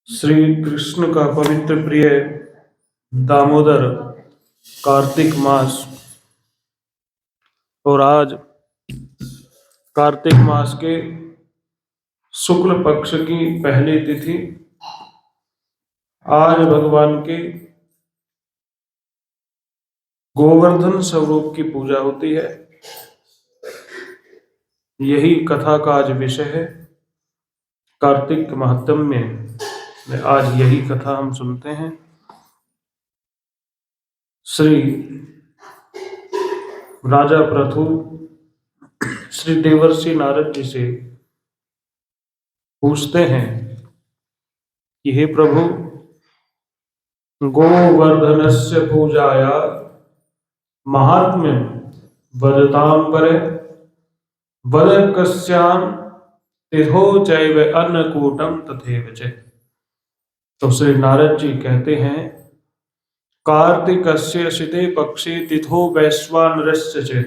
श्री कृष्ण का पवित्र प्रिय दामोदर कार्तिक मास और आज कार्तिक मास के शुक्ल पक्ष की पहली तिथि। आज भगवान के गोवर्धन स्वरूप की पूजा होती है। यही कथा का आज विषय है। कार्तिक महात्म्य में आज यही कथा हम सुनते हैं। श्री राजा पृथु श्री देवर्षि नारद जी से पूछते हैं कि हे प्रभु, गोवर्धनस्य पूजाया महात्म्यं वदतां परे, वद कस्यां तिथौ चैव अन्नकूटं तथैव च। तो श्री नारद जी कहते हैं, कार्तिकस्य शिते पक्षे तिथौ वैश्वानरस्य च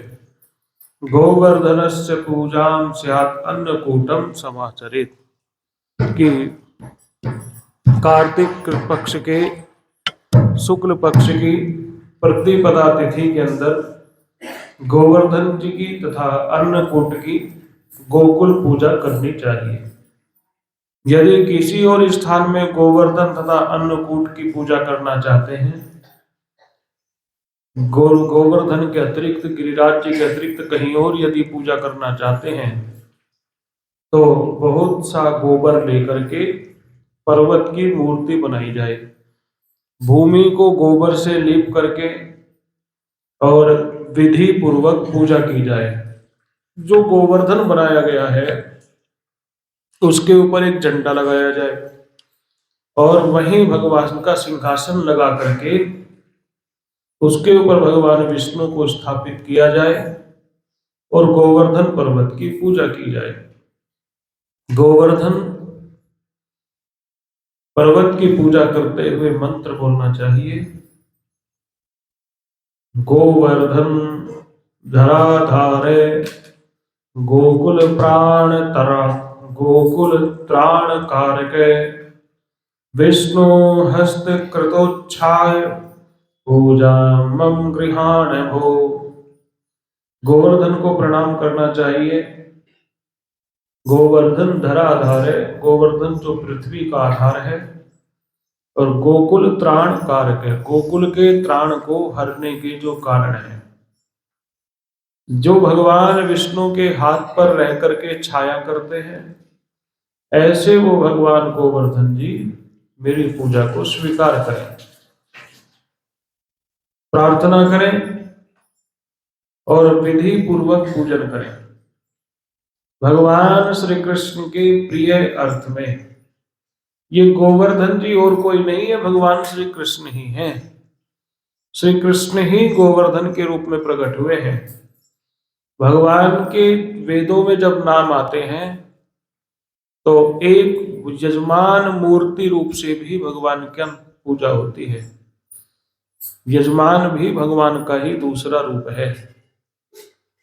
गोवर्धनस्य पूजां स्यात् अन्नकूटं समाचरेत्। कि कार्तिक पक्ष के शुक्ल पक्ष की प्रतिपदा तिथि के अंदर गोवर्धन जी की तथा अन्नकूट की गोकुल पूजा करनी चाहिए। यदि किसी और स्थान में गोवर्धन तथा अन्नकूट की पूजा करना चाहते हैं, गोवर्धन के अतिरिक्त, गिरिराज जी के अतिरिक्त कहीं और यदि पूजा करना चाहते हैं, तो बहुत सा गोबर लेकर के पर्वत की मूर्ति बनाई जाए, भूमि को गोबर से लीप करके और विधि पूर्वक पूजा की जाए। जो गोवर्धन बनाया गया है उसके ऊपर एक झंडा लगाया जाए और वहीं भगवान का सिंहासन लगा करके उसके ऊपर भगवान विष्णु को स्थापित किया जाए और गोवर्धन पर्वत की पूजा की जाए। गोवर्धन पर्वत की पूजा करते हुए मंत्र बोलना चाहिए, गोवर्धन धराधारे गोकुल प्राण तरा, गोकुल त्राण कारके विष्णु हस्त कृतोच्छाय पूजा मम गृहाण भो। गोवर्धन को प्रणाम करना चाहिए। गोवर्धन धराधार है, गोवर्धन जो पृथ्वी का आधार है, और गोकुल त्राण कारक है, गोकुल के त्राण को हरने के जो कारण है। जो भगवान विष्णु के हाथ पर रह करके छाया करते हैं, ऐसे वो भगवान गोवर्धन जी मेरी पूजा को स्वीकार करें, प्रार्थना करें और विधि पूर्वक पूजन करें। भगवान श्री कृष्ण के प्रिय अर्थ में ये गोवर्धन जी और कोई नहीं है, भगवान श्री कृष्ण ही हैं। श्री कृष्ण ही गोवर्धन के रूप में प्रकट हुए हैं। भगवान के वेदों में जब नाम आते हैं तो एक यजमान मूर्ति रूप से भी भगवान की पूजा होती है। यजमान भी भगवान का ही दूसरा रूप है,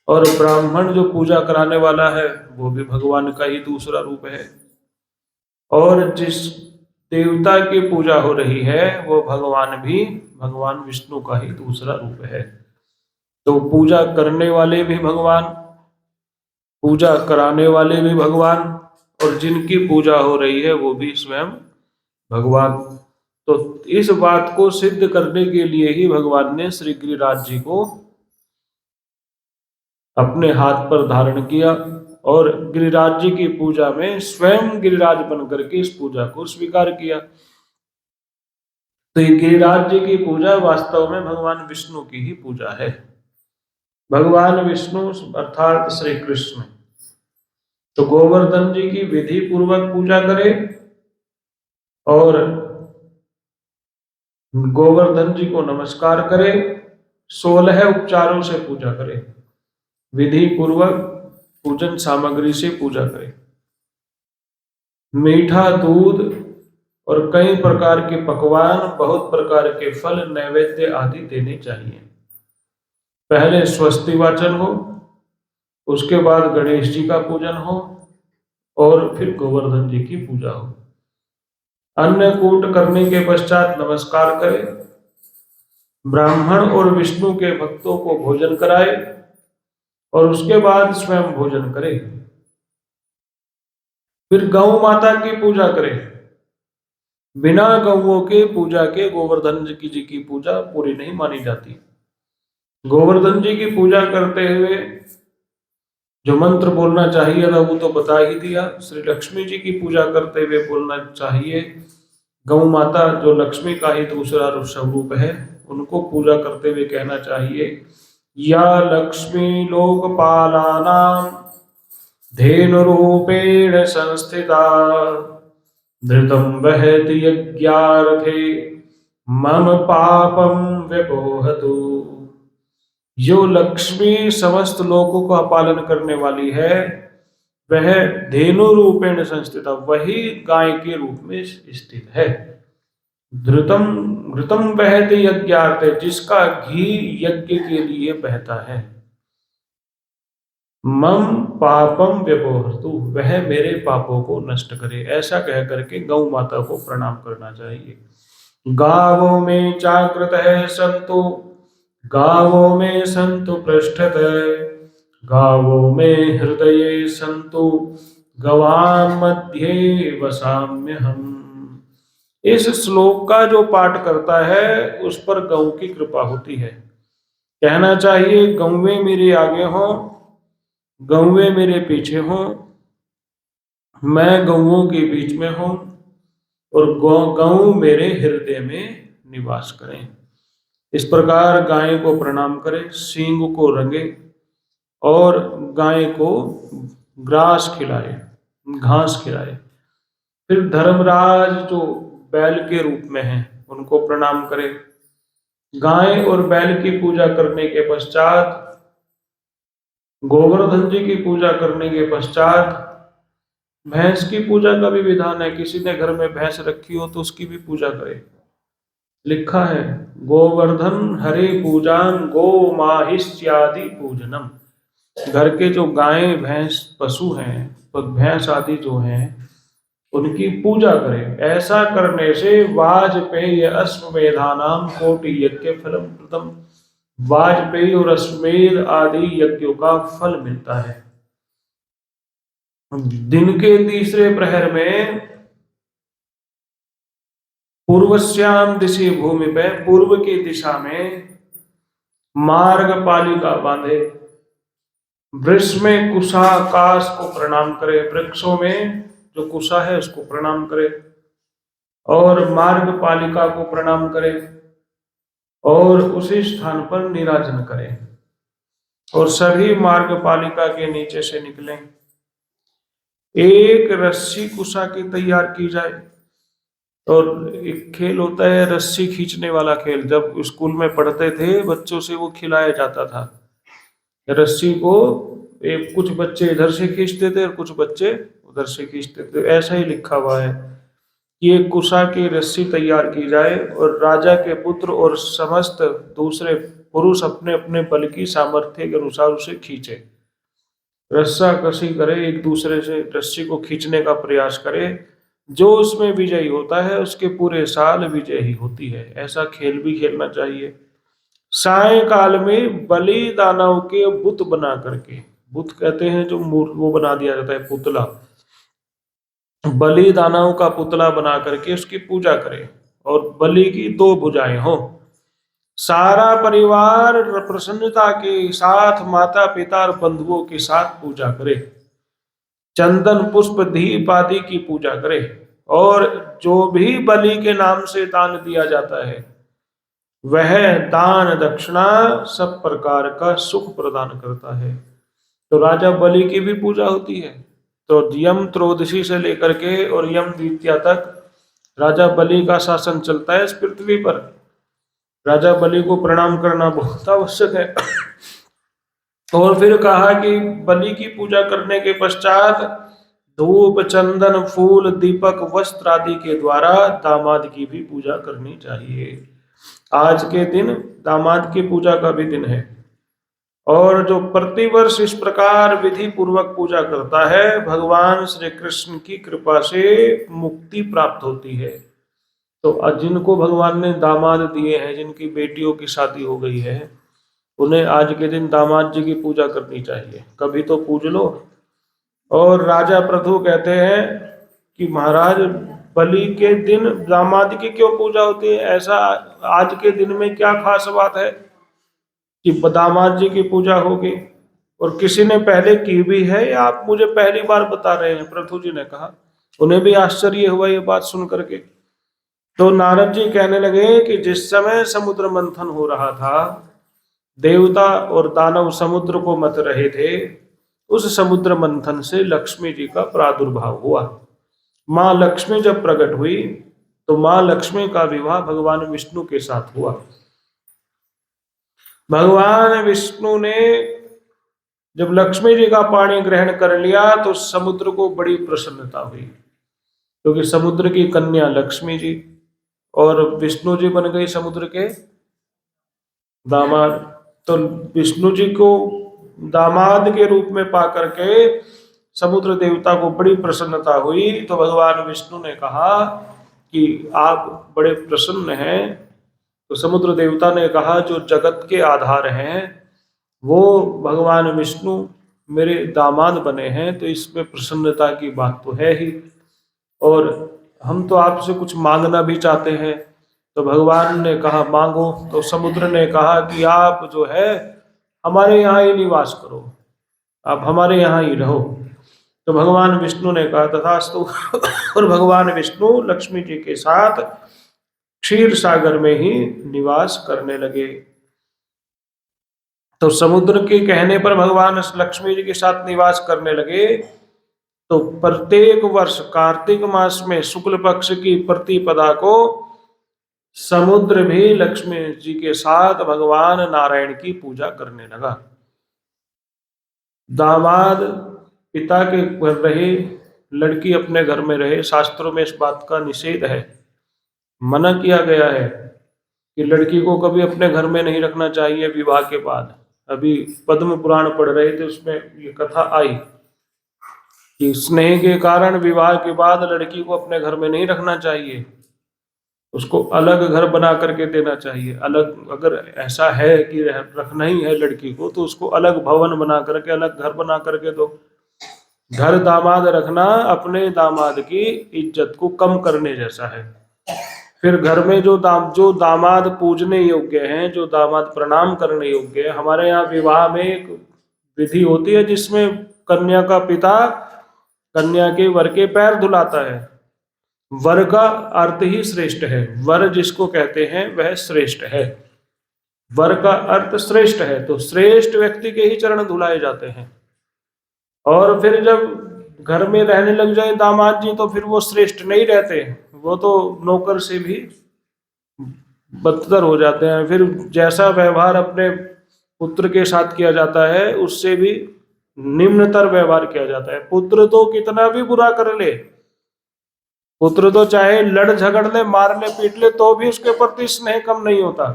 और ब्राह्मण जो पूजा कराने वाला है वो भी भगवान का ही दूसरा रूप है, और जिस देवता की पूजा हो रही है वो भगवान भी भगवान विष्णु का ही दूसरा रूप है। तो पूजा करने वाले भी भगवान, पूजा कराने वाले भी भगवान, और जिनकी पूजा हो रही है वो भी स्वयं भगवान। तो इस बात को सिद्ध करने के लिए ही भगवान ने श्री गिरिराज जी को अपने हाथ पर धारण किया और गिरिराज जी की पूजा में स्वयं गिरिराज बन करके इस पूजा को स्वीकार किया। तो ये गिरिराज जी की पूजा वास्तव में भगवान विष्णु की ही पूजा है। भगवान विष्णु अर्थात श्री कृष्ण। तो गोवर्धन जी की विधि पूर्वक पूजा करें और गोवर्धन जी को नमस्कार करें, 16 उपचारों से पूजा करें, विधि पूर्वक पूजन सामग्री से पूजा करें। मीठा दूध और कई प्रकार के पकवान, बहुत प्रकार के फल, नैवेद्य आदि देने चाहिए। पहले स्वस्ति वाचन हो, उसके बाद गणेश जी का पूजन हो, और फिर गोवर्धन जी की पूजा हो। अन्नकूट करने के पश्चात नमस्कार करें, ब्राह्मण और विष्णु के भक्तों को भोजन कराए और उसके बाद स्वयं भोजन करे। फिर गौ माता की पूजा करें। बिना गौओं के पूजा के गोवर्धन जी की पूजा पूरी नहीं मानी जाती। गोवर्धन जी की पूजा करते हुए जो मंत्र बोलना चाहिए था वो तो बता ही दिया। श्री लक्ष्मी जी की पूजा करते हुए बोलना चाहिए, गौ माता जो लक्ष्मी का ही दूसरा स्वरूप है, उनको पूजा करते हुए कहना चाहिए, या लक्ष्मी लोकपालानां धेनुरूपेण संस्थिता धृतं वहति यज्ञार्थे मम पापम व्यपोहतु। जो लक्ष्मी समस्त लोकों का पालन करने वाली है, वह धेनु रूपेण संस्थित, वही गाय के रूप में स्थित है। धृतम घृतम बहते यज्ञार्थ, जिसका घी यज्ञ के लिए बहता है। मम पापम व्यपोहतु, वह मेरे पापों को नष्ट करे। ऐसा कह करके गौ माता को प्रणाम करना चाहिए। गावों में जागृत है संतो, गावों में संतु पृष्ठत, गावों में हृदय संतु, गवाम मध्ये वसाम्य हम। इस श्लोक का जो पाठ करता है उस पर गौ की कृपा होती है। कहना चाहिए, गौवे मेरे आगे हो, गौवे मेरे पीछे हो, मैं गौओं के बीच में हूं और गौ मेरे हृदय में निवास करें। इस प्रकार गाय को प्रणाम करें, सींग को रंगे और गाय को ग्रास खिलाए, घास खिलाए। फिर धर्मराज जो बैल के रूप में हैं उनको प्रणाम करें। गाय और बैल की पूजा करने के पश्चात, गोवर्धन जी की पूजा करने के पश्चात भैंस की पूजा का भी विधान है। किसी ने घर में भैंस रखी हो तो उसकी भी पूजा करे। लिखा है, गोवर्धन हरे पूजान गो माहिष्यादि पूजनम। घर के जो गाय भैंस पशु हैं, तो भैंस आदि जो हैं उनकी पूजा करें। ऐसा करने से वाजपेयी अश्वमेधानाम कोटि यज्ञ फलम प्रदम, वाजपेयी और अश्वमेध आदि यज्ञों का फल मिलता है। दिन के तीसरे प्रहर में पूर्वश्याम दिशि भूमि पे, पूर्व की दिशा में मार्ग पालिका बांधे, वृक्ष में कुशाकाश को प्रणाम करे, वृक्षों में जो कुशा है उसको प्रणाम करे और मार्ग पालिका को प्रणाम करे और उसी स्थान पर निराजन करे और सभी मार्ग पालिका के नीचे से निकलें। एक रस्सी कुशा की तैयार की जाए और एक खेल होता है रस्सी खींचने वाला खेल, जब स्कूल में पढ़ते थे बच्चों से वो खिलाया जाता था। रस्सी को कुछ बच्चे इधर से खींचते थे और कुछ बच्चे उधर से खींचते थे। ऐसा ही लिखा हुआ है कि एक कुशा की रस्सी तैयार की जाए और राजा के पुत्र और समस्त दूसरे पुरुष अपने अपने बल की सामर्थ्य के अनुसार उसे खींचे, रस्सा कसी करे, एक दूसरे से रस्सी को खींचने का प्रयास करे। जो उसमें विजयी होता है उसके पूरे साल विजय ही होती है। ऐसा खेल भी खेलना चाहिए। सायकाल में बलि दानव के बुत बना करके, बुत कहते हैं जो वो बना दिया जाता है पुतला, बलि दानव का पुतला बना करके उसकी पूजा करें और बलि की 2 भुजाएं हो। सारा परिवार प्रसन्नता के साथ माता पिता और बंधुओं के साथ पूजा करे, चंदन पुष्प दीप आदि की पूजा करे और जो भी बलि के नाम से दान दिया जाता है वह दान दक्षिणा सब प्रकार का सुख प्रदान करता है। तो राजा बलि की भी पूजा होती है। तो यम त्रयोदशी से लेकर के और यम द्वितीया तक राजा बलि का शासन चलता है इस पृथ्वी पर। राजा बलि को प्रणाम करना बहुत आवश्यक है। और फिर कहा कि बलि की पूजा करने के पश्चात धूप चंदन फूल दीपक वस्त्र आदि के द्वारा दामाद की भी पूजा करनी चाहिए। आज के दिन दामाद की पूजा का भी दिन है। और जो प्रतिवर्ष इस प्रकार विधि पूर्वक पूजा करता है, भगवान श्री कृष्ण की कृपा से मुक्ति प्राप्त होती है। तो जिनको भगवान ने दामाद दिए हैं, जिनकी बेटियों की शादी हो गई है, उन्हें आज के दिन दामाद जी की पूजा करनी चाहिए, कभी तो पूज लो। और राजा प्रथु कहते हैं कि महाराज, बलि के दिन दामाद की क्यों पूजा होती है? ऐसा आज के दिन में क्या खास बात है कि दामाद जी की पूजा होगी? और किसी ने पहले की भी है या आप मुझे पहली बार बता रहे हैं? प्रथु जी ने कहा। उन्हें भी आश्चर्य हुआ ये बात सुन करके। तो नारद जी कहने लगे कि जिस समय समुद्र मंथन हो रहा था, देवता और दानव समुद्र को मथ रहे थे, उस समुद्र मंथन से लक्ष्मी जी का प्रादुर्भाव हुआ। माँ लक्ष्मी जब प्रकट हुई तो माँ लक्ष्मी का विवाह भगवान विष्णु के साथ हुआ। भगवान विष्णु ने जब लक्ष्मी जी का पानी ग्रहण कर लिया तो समुद्र को बड़ी प्रसन्नता हुई, क्योंकि समुद्र की कन्या लक्ष्मी जी और विष्णु जी बन गई समुद्र के दामाद। तो विष्णु जी को दामाद के रूप में पा करके समुद्र देवता को बड़ी प्रसन्नता हुई। तो भगवान विष्णु ने कहा कि आप बड़े प्रसन्न हैं। तो समुद्र देवता ने कहा, जो जगत के आधार हैं वो भगवान विष्णु मेरे दामाद बने हैं, तो इसमें प्रसन्नता की बात तो है ही। और हम तो आपसे कुछ मांगना भी चाहते हैं। तो भगवान ने कहा मांगो। तो समुद्र ने कहा कि आप जो है हमारे यहाँ ही निवास करो, आप हमारे यहाँ ही रहो। तो भगवान विष्णु ने कहा तथास्तु। और भगवान विष्णु लक्ष्मी जी के साथ क्षीर सागर में ही निवास करने लगे। तो समुद्र के कहने पर भगवान लक्ष्मी जी के साथ निवास करने लगे। तो प्रत्येक वर्ष कार्तिक मास में शुक्ल पक्ष की प्रतिपदा को समुद्र भी लक्ष्मी जी के साथ भगवान नारायण की पूजा करने लगा। दामाद पिता के घर रहे, लड़की अपने घर में रहे। शास्त्रों में इस बात का निषेध है, मना किया गया है कि लड़की को कभी अपने घर में नहीं रखना चाहिए विवाह के बाद। अभी पद्म पुराण पढ़ रहे थे, उसमें ये कथा आई कि स्नेह के कारण विवाह के बाद लड़की को अपने घर में नहीं रखना चाहिए, उसको अलग घर बना करके देना चाहिए। अलग, अगर ऐसा है कि रखना ही है लड़की को, तो उसको अलग भवन बना करके, अलग घर बना करके दो। घर दामाद रखना अपने दामाद की इज्जत को कम करने जैसा है। फिर घर में जो दामाद पूजने योग्य हैं, जो दामाद प्रणाम करने योग्य है, हमारे यहाँ विवाह में एक विधि होती है जिसमें कन्या का पिता कन्या के वर के पैर धुलाता है। वर का अर्थ ही श्रेष्ठ है, वर जिसको कहते हैं वह श्रेष्ठ है, वर का अर्थ श्रेष्ठ है। तो श्रेष्ठ व्यक्ति के ही चरण धुलाए जाते हैं। और फिर जब घर में रहने लग जाए दामाद जी, तो फिर वो श्रेष्ठ नहीं रहते, वो तो नौकर से भी बदतर हो जाते हैं। फिर जैसा व्यवहार अपने पुत्र के साथ किया जाता है, उससे भी निम्नतर व्यवहार किया जाता है। पुत्र तो कितना भी बुरा कर ले, पुत्र तो चाहे लड़ झगड़ ले, मार ले, पीट ले, तो भी उसके प्रति स्नेह कम नहीं होता।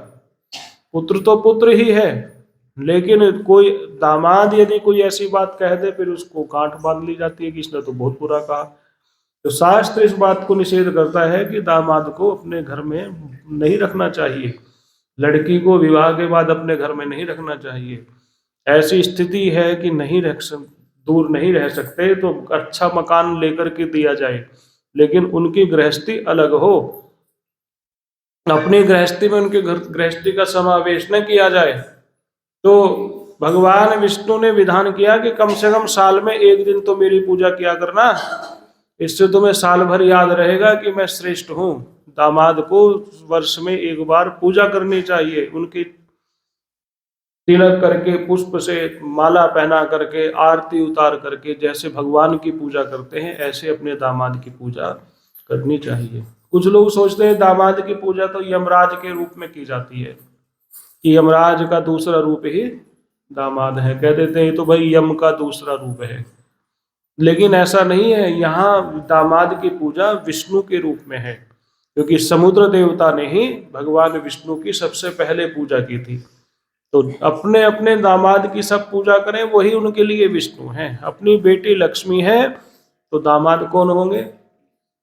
पुत्र तो पुत्र ही है। लेकिन कोई दामाद यदि कोई ऐसी बात कह दे, फिर उसको गांठ बांध ली जाती है कि इसने तो बहुत बुरा कहा। तो शास्त्र इस बात को निषेध करता है कि दामाद को अपने घर में नहीं रखना चाहिए, लड़की को विवाह के बाद अपने घर में नहीं रखना चाहिए। ऐसी स्थिति है कि दूर नहीं रह सकते तो अच्छा मकान लेकर के दिया जाए, लेकिन उनकी गृहस्थी अलग हो, अपनी गृहस्थी में उनके घर गृहस्थी का समावेश न किया जाए। तो भगवान विष्णु ने विधान किया कि कम से कम साल में एक दिन तो मेरी पूजा किया करना, इससे तुम्हें साल भर याद रहेगा कि मैं श्रेष्ठ हूँ। दामाद को वर्ष में एक बार पूजा करनी चाहिए, उनकी तिलक करके, पुष्प से माला पहना करके, आरती उतार करके, जैसे भगवान की पूजा करते हैं ऐसे अपने दामाद की पूजा करनी चाहिए। कुछ लोग सोचते हैं दामाद की पूजा तो यमराज के रूप में की जाती है, कि यमराज का दूसरा रूप ही दामाद है। कह देते हैं तो भाई यम का दूसरा रूप है, लेकिन ऐसा नहीं है। यहाँ दामाद की पूजा विष्णु के रूप में है, क्योंकि समुद्र देवता ने ही भगवान विष्णु की सबसे पहले पूजा की थी। तो अपने अपने दामाद की सब पूजा करें, वही उनके लिए विष्णु हैं। अपनी बेटी लक्ष्मी है तो दामाद कौन होंगे?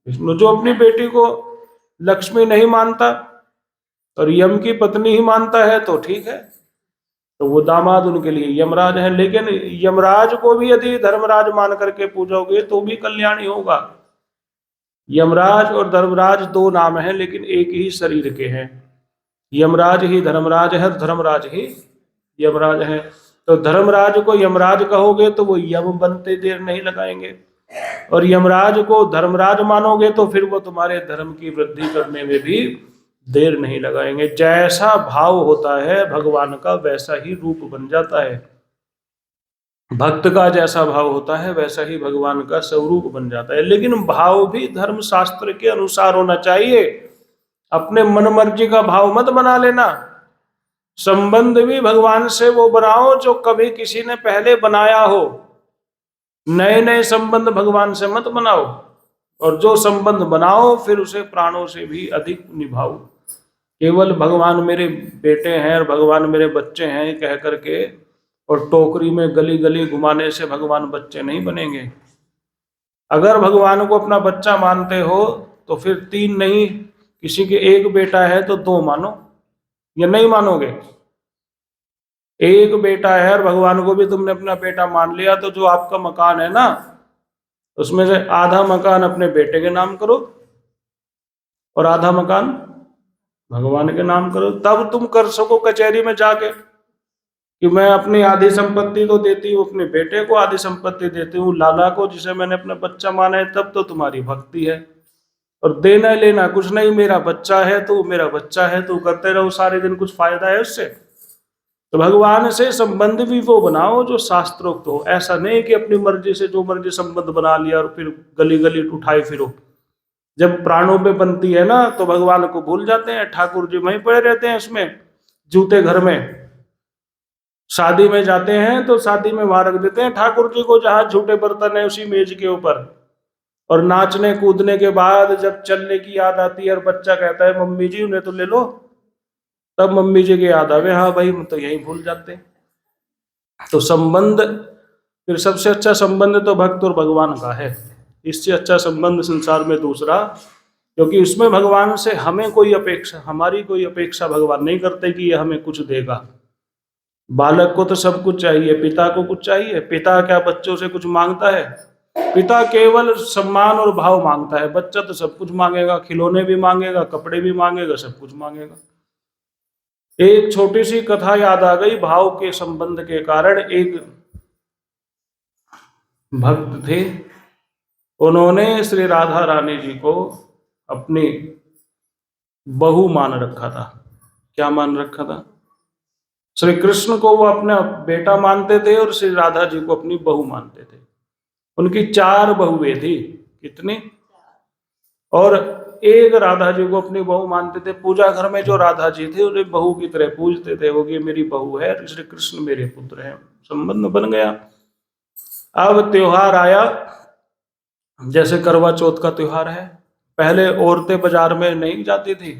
विष्णु। जो अपनी बेटी को लक्ष्मी नहीं मानता और यम की पत्नी ही मानता है तो ठीक है, तो वो दामाद उनके लिए यमराज है। लेकिन यमराज को भी यदि धर्मराज मान करके पूजोगे तो भी कल्याण ही होगा। यमराज और धर्मराज दो नाम हैं लेकिन एक ही शरीर के हैं। यमराज ही धर्मराज है, धर्मराज ही यमराज है। तो धर्मराज को यमराज कहोगे तो वो यम बनते देर नहीं लगाएंगे, और यमराज को धर्मराज मानोगे तो फिर वो तुम्हारे धर्म की वृद्धि करने में भी देर नहीं लगाएंगे। जैसा भाव होता है भगवान का वैसा ही रूप बन जाता है। भक्त का जैसा भाव होता है वैसा ही भगवान का स्वरूप बन जाता है। लेकिन भाव भी धर्म शास्त्र के अनुसार होना चाहिए। अपने मन मर्जी का भाव मत बना लेना। संबंध भी भगवान से वो बनाओ जो कभी किसी ने पहले बनाया हो। नए नए संबंध भगवान से मत बनाओ, और जो संबंध बनाओ फिर उसे प्राणों से भी अधिक निभाओ। केवल भगवान मेरे बेटे हैं और भगवान मेरे बच्चे हैं कह करके और टोकरी में गली गली घुमाने से भगवान बच्चे नहीं बनेंगे। अगर भगवान को अपना बच्चा मानते हो तो फिर तीन नहीं, किसी के एक बेटा है तो दो मानो, या नहीं मानोगे? एक बेटा है और भगवान को भी तुमने अपना बेटा मान लिया, तो जो आपका मकान है ना उसमें से आधा मकान अपने बेटे के नाम करो और आधा मकान भगवान के नाम करो। तब तुम कर सको कचहरी में जाके कि मैं अपनी आधी संपत्ति तो देती हूँ अपने बेटे को, आधी संपत्ति देती हूँ लाला को जिसे मैंने अपना बच्चा माना है। तब तो तुम्हारी भक्ति है। और देना लेना कुछ नहीं, मेरा बच्चा है तो मेरा बच्चा है तो करते रहो सारे दिन, कुछ फायदा है उससे? तो भगवान से संबंध भी वो बनाओ जो शास्त्रोक्त हो। ऐसा नहीं कि अपनी मर्जी से जो मर्जी संबंध बना लिया और फिर गली गली उठाए फिरो। जब प्राणों पे बनती है ना तो भगवान को भूल जाते हैं, ठाकुर जी वहीं पड़े रहते हैं उसमें जूते घर में। शादी में जाते हैं तो शादी में वहां रख देते हैं ठाकुर जी को जहां झूठे बर्तन है उसी मेज के ऊपर। और नाचने कूदने के बाद जब चलने की याद आती है और बच्चा कहता है मम्मी जी उन्हें तो ले लो, तब मम्मी जी की याद आवे, हाँ भाई हम तो यही भूल जाते हैं। तो संबंध, फिर सबसे अच्छा संबंध तो भक्त और भगवान का है। इससे अच्छा संबंध संसार में दूसरा, क्योंकि उसमें भगवान से हमें कोई अपेक्षा, हमारी कोई अपेक्षा भगवान नहीं करते कि ये हमें कुछ देगा। बालक को तो सब कुछ चाहिए, पिता को कुछ चाहिए? पिता क्या बच्चों से कुछ मांगता है? पिता केवल सम्मान और भाव मांगता है। बच्चा तो सब कुछ मांगेगा, खिलौने भी मांगेगा, कपड़े भी मांगेगा, सब कुछ मांगेगा। एक छोटी सी कथा याद आ गई भाव के संबंध के कारण। एक भक्त थे, उन्होंने श्री राधा रानी जी को अपनी बहू मान रखा था। क्या मान रखा था? श्री कृष्ण को वो अपना बेटा मानते थे और श्री राधा जी को अपनी बहू मानते थे। उनकी 4 बहुएं थी। कितनी? और एक राधा जी को अपनी बहू मानते थे। पूजा घर में जो राधा जी थे उन्हें बहू की तरह पूजते थे, वो कि मेरी बहू है, श्री कृष्ण मेरे पुत्र हैं। संबंध बन गया। अब त्योहार आया, जैसे करवा चौथ का त्योहार है। पहले औरतें बाजार में नहीं जाती थी,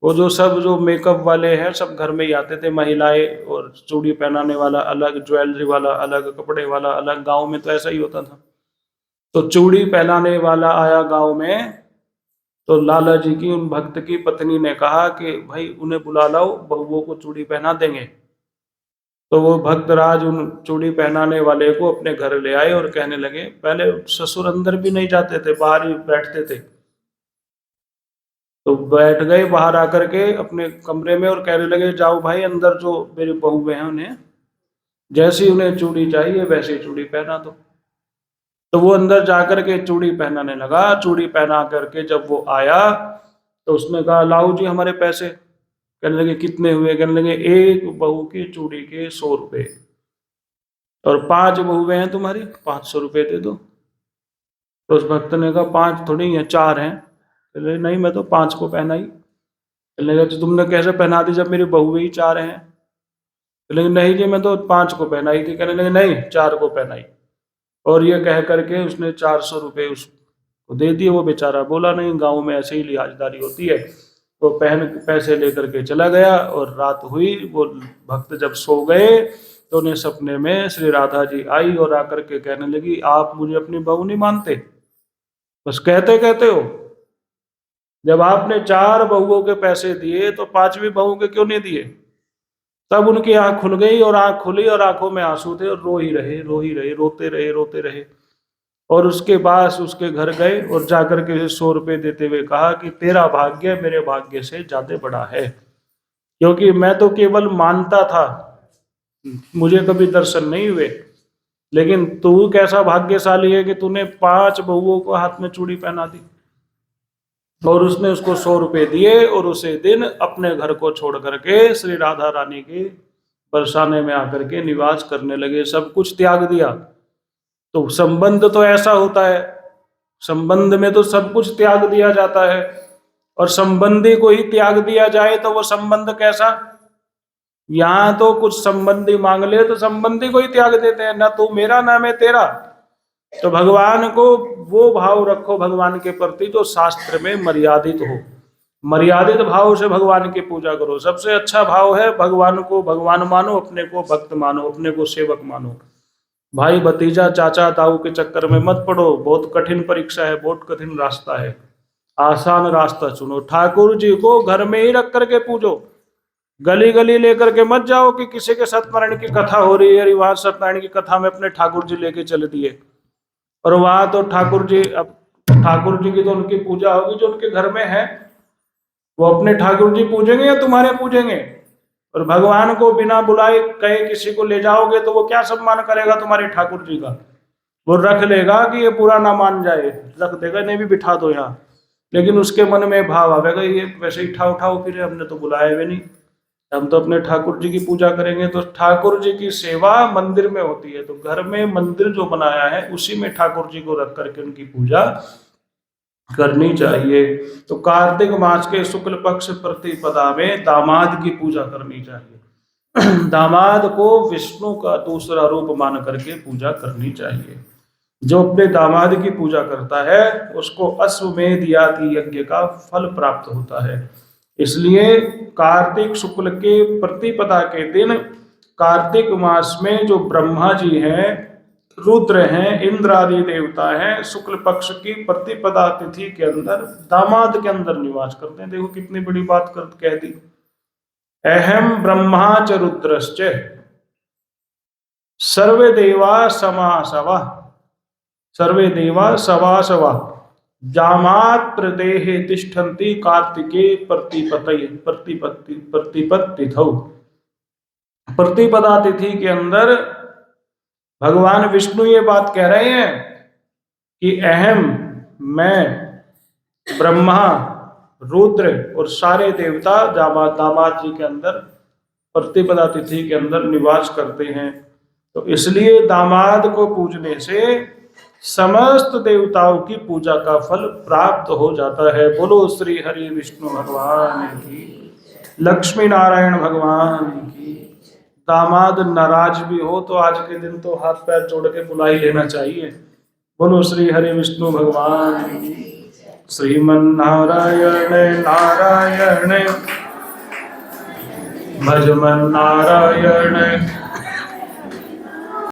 वो जो मेकअप वाले हैं सब घर में ही आते थे, महिलाएं, और चूड़ी पहनाने वाला अलग, ज्वेलरी वाला अलग, कपड़े वाला अलग। गांव में तो ऐसा ही होता था। तो चूड़ी पहनाने वाला आया गांव में, तो लाला जी की उन भक्त की पत्नी ने कहा कि भाई उन्हें बुला लाओ, बहुओं को चूड़ी पहना देंगे। तो वो भक्तराज उन चूड़ी पहनाने वाले को अपने घर ले आए और कहने लगे, पहले ससुर अंदर भी नहीं जाते थे, बाहर ही बैठते थे। तो बैठ गए बाहर आकर के अपने कमरे में और कहने लगे, जाओ भाई अंदर जो मेरी बहुएं हैं उन्हें जैसी उन्हें चूड़ी चाहिए वैसी चूड़ी पहना दो। तो वो अंदर जाकर के चूड़ी पहनाने लगा। चूड़ी पहना करके जब वो आया तो उसने कहा, लाओ जी हमारे पैसे। कहने लगे, कितने हुए? कहने लगे, एक बहू की चूड़ी के 100 रुपए, और 5 बहुएं हैं तुम्हारी, 500 रुपए दे दो। तो उस भक्त ने कहा, 5 थोड़ी है, 4 हैं। कहने लगे, नहीं मैं तो 5 को पहनाई। कहने लगे, तो तुमने कैसे पहना दी जब मेरी बहुएं ही 4 हैं? कहने लगे, नहीं जी मैं तो 5 को पहनाई थी। कहने लगे, नहीं 4 को पहनाई। और ये कह करके उसने 400 रुपए उसको दे दिए। वो बेचारा बोला नहीं, गाँव में ऐसे ही लिहाजदारी होती है। वो पहन पैसे लेकर के चला गया और रात हुई। वो भक्त जब सो गए तो उन्हें सपने में श्री राधा जी आई और आकर के कहने लगी, आप मुझे अपनी बहू नहीं मानते? बस कहते कहते हो। जब आपने 4 बहुओं के पैसे दिए तो 5वीं बहू के क्यों नहीं दिए? तब उनकी आंख खुल गई और आंख खुली और आंखों में आंसू थे और रो ही रहे, रोते रहे, रोते रहे। और उसके बाद उसके घर गए और जाकर के 100 रुपए देते हुए कहा कि तेरा भाग्य मेरे भाग्य से ज्यादा बड़ा है, क्योंकि मैं तो केवल मानता था, मुझे कभी दर्शन नहीं हुए, लेकिन तू कैसा भाग्यशाली है कि तूने 5 बहुओं को हाथ में चूड़ी पहना दी। और उसने उसको 100 रुपए दिए और उसे दिन अपने घर को छोड़ करके श्री राधा रानी के बरसाने में आकर के निवास करने लगे, सब कुछ त्याग दिया। तो संबंध तो ऐसा होता है, संबंध में तो सब कुछ त्याग दिया जाता है, और संबंधी को ही त्याग दिया जाए तो वो संबंध कैसा? यहां तो कुछ संबंधी मांग ले तो संबंधी को ही त्याग देते हैं, ना तू मेरा ना मैं तेरा। तो भगवान को वो भाव रखो भगवान के प्रति जो शास्त्र में मर्यादित हो, मर्यादित भाव से भगवान की पूजा करो। सबसे अच्छा भाव है भगवान को भगवान मानो, अपने को भक्त मानो, अपने को सेवक मानो। भाई भतीजा चाचा ताऊ के चक्कर में मत पड़ो, बहुत कठिन परीक्षा है, बहुत कठिन रास्ता है। आसान रास्ता चुनो, ठाकुर जी को घर में ही रख करके पूजो, गली गली लेकर के मत जाओ कि किसी के सत्यनारायण की कथा हो रही है, वहां सत्यनारायण की कथा में अपने ठाकुर जी लेके चल दिए, और वहां तो ठाकुर जी, अब ठाकुर जी की तो उनकी पूजा होगी जो उनके घर में है, वो अपने ठाकुर जी पूजेंगे या तुम्हारे पूजेंगे? और भगवान को बिना बुलाए कहे किसी को ले जाओगे तो वो क्या सम्मान करेगा तुम्हारे ठाकुर जी का? वो रख लेगा कि ये पूरा ना मान जाए, रख देगा, नहीं भी बिठा दो यहाँ, लेकिन उसके मन में भाव आवेगा ये वैसे ही उठाओ फिर हमने तो बुलाया भी नहीं, हम तो अपने ठाकुर जी की पूजा करेंगे। तो ठाकुर जी की सेवा मंदिर में होती है, तो घर में मंदिर जो बनाया है उसी में ठाकुर जी को रख करके उनकी पूजा करनी चाहिए। तो कार्तिक मास के शुक्ल पक्ष प्रतिपदा में दामाद की पूजा करनी चाहिए। दामाद को विष्णु का दूसरा रूप मान करके पूजा करनी चाहिए। जो अपने दामाद की पूजा करता है उसको अश्वमेध आदि यज्ञ का फल प्राप्त होता है। इसलिए कार्तिक शुक्ल के प्रतिपदा के दिन, कार्तिक मास में जो ब्रह्मा जी हैं, रुद्र हैं, इंद्र आदि देवता हैं, शुक्ल पक्ष की प्रतिपदा तिथि के अंदर दामाद के अंदर निवास करते हैं। देखो कितनी बड़ी बात कह दी। अहम ब्रह्मा च रुद्रश्च सर्वे देवा समासवा, सर्वे देवा सवासवा जामात प्रदेहे तिष्ठन्ति कार्तिके प्रतिपत्तिथौ। प्रतिपदा तिथि के अंदर भगवान विष्णु ये बात कह रहे हैं कि अहम, मैं, ब्रह्मा, रुद्र और सारे देवता दामाद जी के अंदर प्रतिपदा तिथि के अंदर निवास करते हैं। तो इसलिए दामाद को पूजने से समस्त देवताओं की पूजा का फल प्राप्त हो जाता है। बोलो श्री हरि विष्णु भगवान की, लक्ष्मी नारायण भगवान की। दामाद नाराज भी हो तो आज के दिन तो हाथ पैर जोड़ के बुला ही लेना चाहिए। बोलो श्री हरि विष्णु भगवान की। श्रीमन नारायण नारायण भजमन नारायण